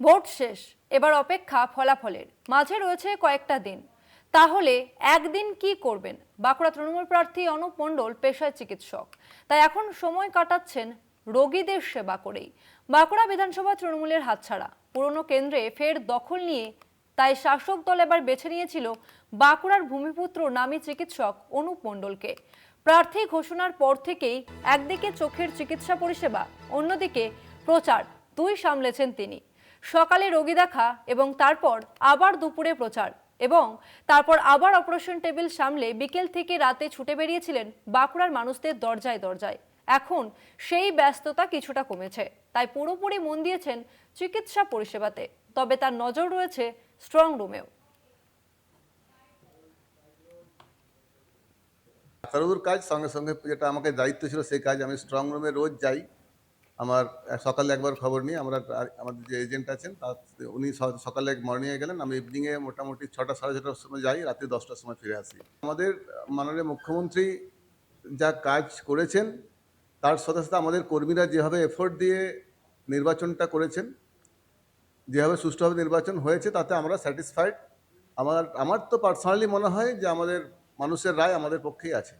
Vote শেষ, এবার অপেক্ষা ফলাফলের। মাঝে রয়েছে কয়েকটা দিন। তাহলে একদিন কি করবেন? বাঁকুড়া তৃণমূল প্রার্থী অনুপ মণ্ডল পেশায় চিকিৎসক, তাই এখন সময় কাটাচ্ছেন রোগীদের সেবা করেই। বাঁকুড়া বিধানসভা তৃণমূলের হাতছাড়া, পুরনো কেন্দ্রে ফের দখল নিয়ে তাই শাসক দল এবার বেছে নিয়েছিল বাঁকুড়ার ভূমিপুত্র নামী চিকিৎসক অনুপ মণ্ডলকে। প্রার্থী ঘোষণার পর থেকেই একদিকে চোখের চিকিৎসা পরিষেবা, অন্যদিকে প্রচার, দুই সামলেছেন তিনি। সকালে রোগী দেখা এবং তারপর আবার দুপুরে প্রচার এবং তারপর আবার অপারেশন টেবিল সামলে বিকেল থেকে রাতে ছুটে বেরিয়েছিলেন বাঁকুড়ার মানুষদের দরজায় দরজায়। এখন সেই ব্যস্ততা কিছুটা কমেছে, তাই পুরোপুরি মন দিয়েছেন চিকিৎসা পরিষেবাতে। তবে তার নজর রয়েছে স্ট্রং রুমেও। ডাক্তারবাবুর কাজ সঙ্গে সঙ্গে যেটা আমাকে দায়িত্ব ছিল সেই কাজ আমি স্ট্রং রুমে রোজ যাই। আমার সকালে একবার খবর নিই, আমাদের যে এজেন্ট আছেন উনি সকালে মর্নিংয়ে গেলেন, আমি ইভিনিংয়ে মোটামুটি 6টা সাড়ে 6টার সময় যাই, রাতে 10টার সময় ফিরে আসি। আমাদের মাননীয় মুখ্যমন্ত্রী যা কাজ করেছেন তার সাথে সাথে আমাদের কর্মীরা যেভাবে এফোর্ট দিয়ে নির্বাচনটা করেছেন, যেভাবে সুষ্ঠুভাবে নির্বাচন হয়েছে, তাতে আমরা স্যাটিসফাইড। আমার তো পার্সোনালি মনে হয় যে আমাদের মানুষের রায় আমাদের পক্ষেই আছে।